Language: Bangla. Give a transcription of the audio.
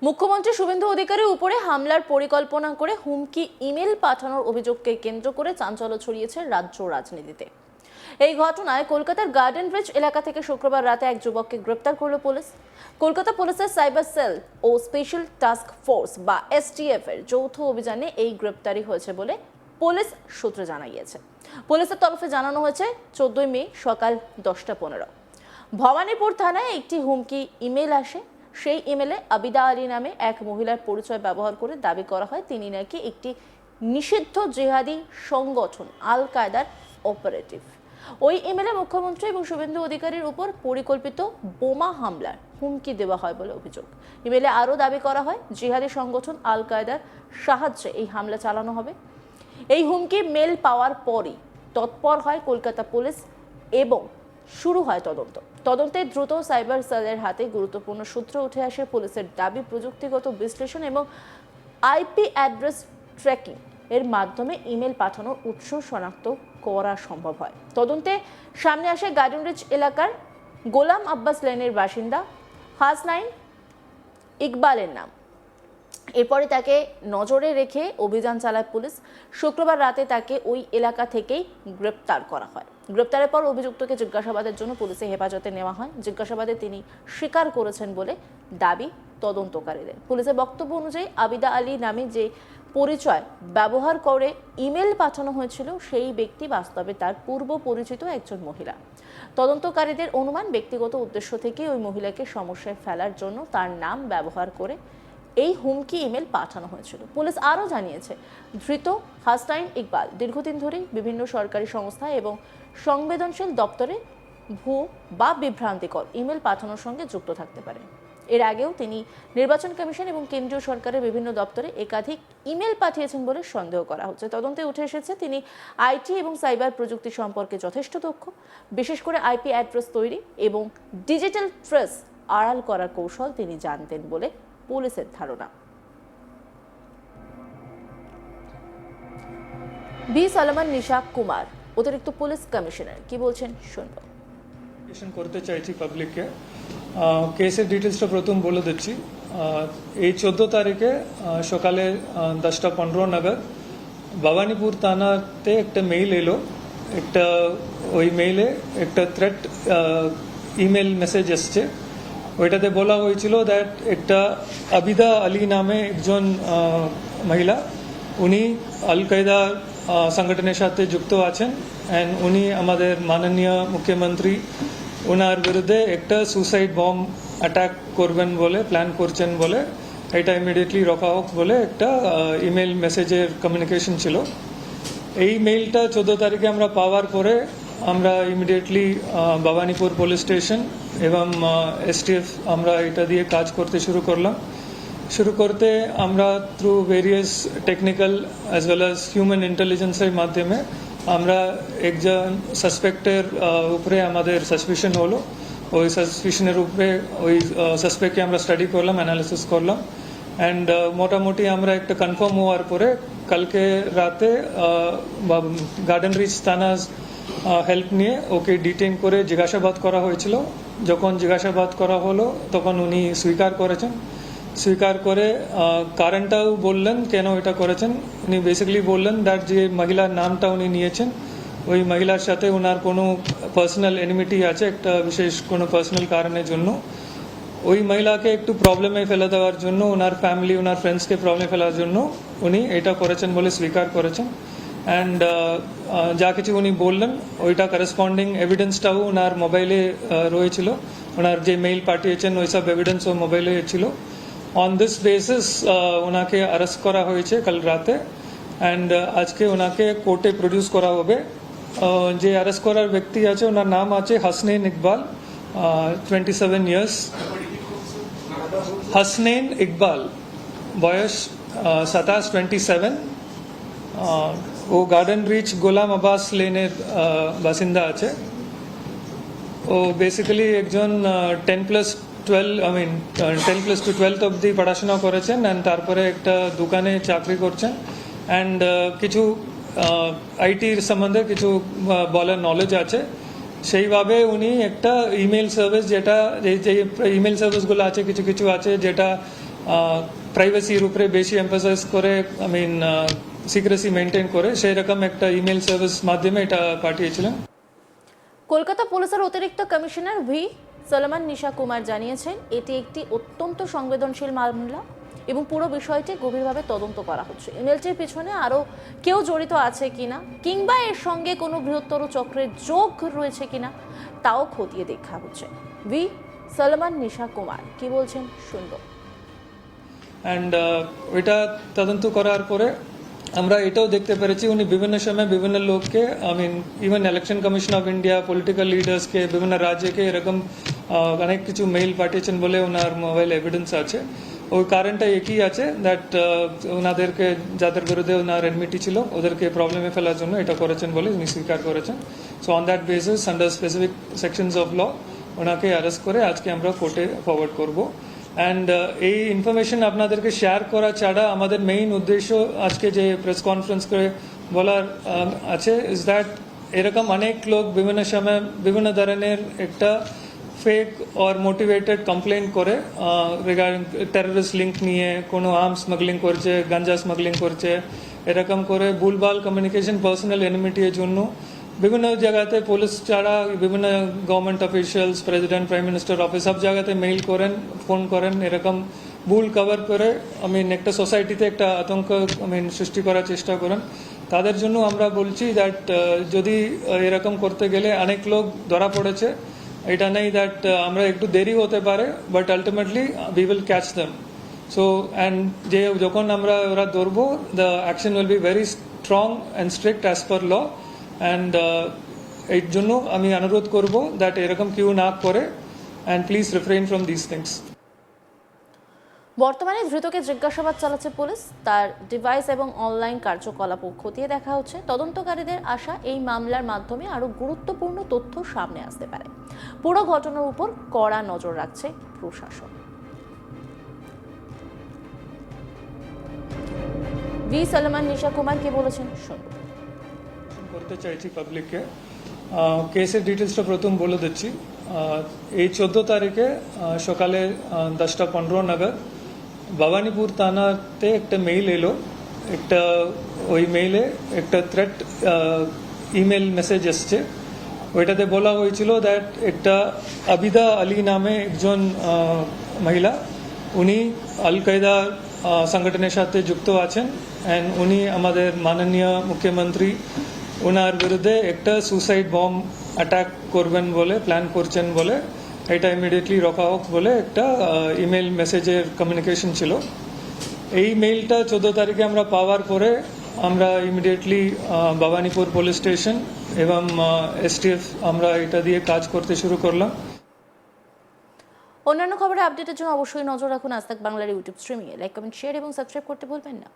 মুখ্যমন্ত্রী শুভেন্দু অধিকারীর উপরে হামলার পরিকল্পনা করে হুমকি ইমেল পাঠানোর অভিযোগকে কেন্দ্র করে চাঞ্চল্য ছড়িয়েছে রাজ্য রাজনীতিতে। এই ঘটনায় কলকাতার গার্ডেন ব্রিজ এলাকা থেকে শুক্রবার রাতে এক যুবককে গ্রেপ্তার করল পুলিশ। কলকাতা পুলিশের সাইবার সেল ও স্পেশাল টাস্ক ফোর্স বা এসটিএফ এর যৌথ অভিযানে এই গ্রেপ্তারি হয়েছে বলে পুলিশ সূত্রে জানা গিয়েছে। পুলিশের তরফে জানানো হয়েছে 14 মে সকাল 10:15 ভবানীপুর থানায় একটি হুমকি ইমেল আসে। সেই ইমেলে আবিদা আলী নামে এক মহিলার পরিচয় ব্যবহার করে দাবি করা হয় তিনি নাকি একটি নিষিদ্ধ জিহাদি সংগঠন আল কায়দার অপারেটিভ। ওই ইমেলে মুখ্যমন্ত্রী এবং শুভেন্দু অধিকারীর উপর পরিকল্পিত বোমা হামলার হুমকি দেওয়া হয় বলে অভিযোগ। ইমেলে আরও দাবি করা হয় জিহাদি সংগঠন আল কায়দার সাহায্যে এই হামলা চালানো হবে। এই হুমকি মেল পাওয়ার পরই তৎপর হয় কলকাতা পুলিশ এবং শুরু হয় তদন্তে দ্রুত সাইবার সেলের হাতে গুরুত্বপূর্ণ সূত্র উঠে আসে। পুলিশের দাবি প্রযুক্তিগত বিশ্লেষণ এবং আইপি অ্যাড্রেস ট্র্যাকিং এর মাধ্যমে ইমেল পাঠানোর উৎস শনাক্ত করা সম্ভব হয়। তদন্তে সামনে আসে গার্ডেন ব্রিজ এলাকার গোলাম আব্বাস লেনের বাসিন্দা হাসনাইন ইকবালের নাম। এরপরে তাকে নজরে রেখে অভিযান চালায় পুলিশ। শুক্রবার রাতে তাকে ওই এলাকা থেকেই গ্রেপ্তার করা হয়। গ্রেপ্তারের পর অভিযুক্তকে জিজ্ঞাসাবাদের জন্য পুলিশের হেফাজতে নেওয়া হয়। জিজ্ঞাসাবাদে তিনি স্বীকার করেছেন বলে দাবি তদন্তকারীদের। পুলিশের বক্তব্য অনুযায়ী আবিদা আলী নামে যে পরিচয় ব্যবহার করে ইমেল পাঠানো হয়েছিল সেই ব্যক্তি বাস্তবে তার পূর্ব পরিচিত একজন মহিলা। তদন্তকারীদের অনুমান ব্যক্তিগত উদ্দেশ্য থেকে ওই মহিলাকে সমস্যায় ফেলার জন্য তার নাম ব্যবহার করে এই হুমকি ইমেল পাঠানো হয়েছিল। পুলিশ আরও জানিয়েছে ধৃত হাসনাইন ইকবাল দীর্ঘদিন ধরেই বিভিন্ন সরকারি সংস্থা এবং সংবেদনশীল দপ্তরে ভুয়ো বা বিভ্রান্তিকর ইমেল পাঠানোর সঙ্গে যুক্ত থাকতে পারে। এর আগেও তিনি নির্বাচন কমিশন এবং কেন্দ্রীয় সরকারের বিভিন্ন দপ্তরে একাধিক ইমেল পাঠিয়েছেন বলে সন্দেহ করা হচ্ছে। তদন্তে উঠে এসেছে তিনি আইটি এবং সাইবার প্রযুক্তি সম্পর্কে যথেষ্ট দক্ষ, বিশেষ করে আইপি অ্যাড্রেস তৈরি এবং ডিজিটাল ট্রেস আড়াল করার কৌশল তিনি জানতেন বলে পুলিশের ধারণা। বি সলমন নিশাক কুমার অতিরিক্ত পুলিশ কমিশনার কি বলছেন শুনব। করতে চাইছি পাবলিককে কেসের ডিটেলসটা প্রথম বলে দিচ্ছি। এই 14 তারিখে সকালে 10:15 নাগাদ ভবানীপুর থানাতে একটা মেইল এলো। ওই মেইলে একটা থ্রেট ইমেল মেসেজ এসছে। ওইটাতে বলা হয়েছিল দ্যাট একটা আবিদা আলী নামে একজন মহিলা, উনি আল কায়দা সংগঠনের সাথে যুক্ত আছেন অ্যান্ড উনি আমাদের মাননীয় মুখ্যমন্ত্রী ওনার বিরুদ্ধে একটা সুসাইড বম্ব অ্যাটাক করবেন বলে প্ল্যান করছেন বলে এটা ইমিডিয়েটলি রোকা হোক বলে একটা ইমেল মেসেজের কমিউনিকেশন ছিল। এই মেইলটা 14 তারিখে আমরা পাওয়ার পরে আমরা ইমিডিয়েটলি ভবানীপুর পুলিশ স্টেশন এবং এসটিএফ আমরা এটা দিয়ে কাজ করতে শুরু করতে আমরা through various technical as well as human ইন্টেলিজেন্সের মাধ্যমে আমরা একজন সাসপেক্টের উপরে আমাদের সাসপিশন হলো। ওই সাসপিশনের উপরে ওই সাসপেক্টকে আমরা স্টাডি করলাম, অ্যানালিসিস করলাম অ্যান্ড মোটামুটি আমরা একটা কনফার্ম হওয়ার পরে কালকে রাতে গার্ডেন ব্রিজ থানার হেল্প নিয়ে ওকে ডিটেইন করে জিজ্ঞাসাবাদ করা হয়েছিল। যখন জিজ্ঞাসাবাদ করা হলো তখন উনি স্বীকার করে কারণটাও বললেন কেন এটা করেছেন। উনি বেসিক্যালি বললেন দ্যাট যে মহিলার নামটা উনি নিয়েছেন ওই মহিলার সাথে ওনার কোনো পার্সোনাল এনিমিটি আছে একটা বিশেষ কোনো পার্সোনাল কারণের জন্য। ওই মহিলাকে একটু প্রবলেমে ফেলে দেওয়ার জন্য ওনার ফ্যামিলি ওনার ফ্রেন্ডসকে প্রবলেমে ফেলার জন্য উনি এটা করেছেন বলে স্বীকার করেছেন অ্যান্ড যা কিছু উনি বললেন ওইটা করেসপন্ডিং এভিডেন্সটাও ওনার মোবাইলে রয়েছিল। ওনার যে মেইল পাঠিয়েছেন ওই সব এভিডেন্স ও মোবাইলে ছিল। অন দিস বেসিস ওনাকে অ্যারেস্ট করা হয়েছে কাল রাতে অ্যান্ড আজকে ওনাকে কোর্টে প্রডিউস করা হবে। যে অ্যারেস্ট করার ব্যক্তি আছে ওনার নাম আছে হাসনাইন ইকবাল, 27 ইয়ার্স। হাসনাইন ইকবাল বয়স 27। ও গার্ডেন ব্রিজ গোলাম আব্বাস লেনের বাসিন্দা আছে। ও বেসিক্যালি একজন 10+12 অবধি পড়াশোনা করেছেন অ্যান্ড তারপরে একটা দোকানে চাকরি করছেন অ্যান্ড কিছু আইটির সম্বন্ধে কিছু বলার নলেজ আছে। সেইভাবে উনি একটা ইমেল সার্ভিস যেটা যে ইমেল সার্ভিসগুলো আছে কিছু কিছু আছে যেটা প্রাইভেসির উপরে বেশি এমফাসাইজ করে সিক্রেসি মেনটেন করে সেই রকম একটা ইমেল সার্ভিস মাধ্যমে এটা পাঠিয়েছিলেন। কলকাতা পুলিশের অতিরিক্ত কমিশনার ভি সলমান নিশা কুমার জানিয়েছেন এটি একটি অত্যন্ত সংবেদনশীল মামলা এবং পুরো বিষয়টি গভীরভাবে তদন্ত করা হচ্ছে। ইমেলটির পিছনে আরও কেউ জড়িত আছে কিনা কিংবা এর সঙ্গে কোনো বৃহত্তর চক্রের যোগ রয়েছে কিনা তাও খতিয়ে দেখা হচ্ছে। ভি সলমান নিশা কুমার কি বলছেন শুনবো। অ্যান্ড ওইটা তদন্ত করার পরে আমরা এটাও দেখতে পেরেছি উনি বিভিন্ন সময় বিভিন্ন লোককে even election commission of India political লিডার্সকে বিভিন্ন রাজ্যকে এরকম অনেক কিছু মেইল পাঠিয়েছেন বলে ওনার মোবাইল এভিডেন্স আছে। ওই কারণটা একই আছে দ্যাট ওনাদেরকে যাদের বিরুদ্ধে ওনার এনমিটি ছিল ওদেরকে প্রবলেমে ফেলার জন্য এটা করেছেন বলে উনি স্বীকার করেছেন। So on that basis under specific sections of law ওনাকে অ্যারেস্ট করে আজকে আমরা কোর্টে ফরওয়ার্ড করব। অ্যান্ড এই ইনফরমেশন আপনাদেরকে শেয়ার করা ছাড়া আমাদের মেইন উদ্দেশ্য আজকে যে প্রেস কনফারেন্স করে বলার আছে ইজ দ্যাট এরকম অনেক লোক বিভিন্ন সময় বিভিন্ন ধরনের একটা ফেক অর মোটিভেটেড কমপ্লেন করে রিগার্ডিং টেররিস্ট লিঙ্ক নিয়ে কোনো আর্ম স্মাগলিং করছে, গাঞ্জা স্মাগলিং করছে, এরকম করে ভুলভাল কমিউনিকেশন পার্সোনাল এনিমিটির জন্য বিভিন্ন জায়গাতে পুলিশ ছাড়া বিভিন্ন government officials, president, prime minister office সব জায়গাতে মেইল করেন, ফোন করেন, এরকম ভুল কভার করে একটা সোসাইটিতে একটা আতঙ্ক সৃষ্টি করার চেষ্টা করেন। তাদের জন্য আমরা বলছি দ্যাট যদি এরকম করতে গেলে অনেক লোক ধরা পড়েছে, এটা নেই দ্যাট আমরা একটু দেরি হতে পারে but ultimately we will catch them. So and যখন আমরা ওরা ধরবো the action will be very strong and strict as per law. And এর জন্য আমি অনুরোধ করব দ্যাট এরকম কেউ না করে and please refrain from this things. বর্তমানে ধৃতকে জিজ্ঞাসাবাদ চালাচ্ছে পুলিশ, তার ডিভাইস এবং অনলাইন কার্যকলাপও খতিয়ে দেখা হচ্ছে। তদন্তকারীদের আশা এই মামলার মাধ্যমে আরও গুরুত্বপূর্ণ তথ্য সামনে আসতে পারে। পুরো ঘটনার উপর কড়া নজর রাখছে প্রশাসন। ভি সলমান নিশা কুমার কি বলেছেন শুনুন। করতে চাইছি পাবলিককে কেসের ডিটেলসটা প্রথম বলে দিচ্ছি। এই 14 তারিখে সকালে 10:15 নাগাদ ভবানীপুর থানাতে একটা মেইল এলো। ওই মেইলে একটা থ্রেট ইমেল মেসেজ এসছে। ওইটাতে বলা হয়েছিল দ্যাট একটা আবিদা আলী নামে একজন মহিলা, উনি আল কায়দা সংগঠনের সাথে যুক্ত আছেন অ্যান্ড উনি আমাদের মাননীয় মুখ্যমন্ত্রী ওনার বিরুদ্ধে একটা সুসাইড বম্ব অ্যাটাক করবেন বলে প্ল্যান করছেন বলে এটা ইমিডিয়েটলি রোকা হোক বলে একটা ইমেল মেসেজের কমিউনিকেশন ছিল। এই মেইলটা 14 তারিখে আমরা পাওয়ার পরে আমরা ইমিডিয়েটলি ভবানীপুর পুলিশ স্টেশন এবং এসটিএফ আমরা এটা দিয়ে কাজ করতে শুরু করলাম। অন্যান্য খবরে আপডেটের জন্য অবশ্যই নজর রাখুন আজ তাক বাংলার ইউটিউব স্ট্রিমিংয়ে। লাইক, কমেন্ট, শেয়ার এবং সাবস্ক্রাইব করতে ভুলবেন না।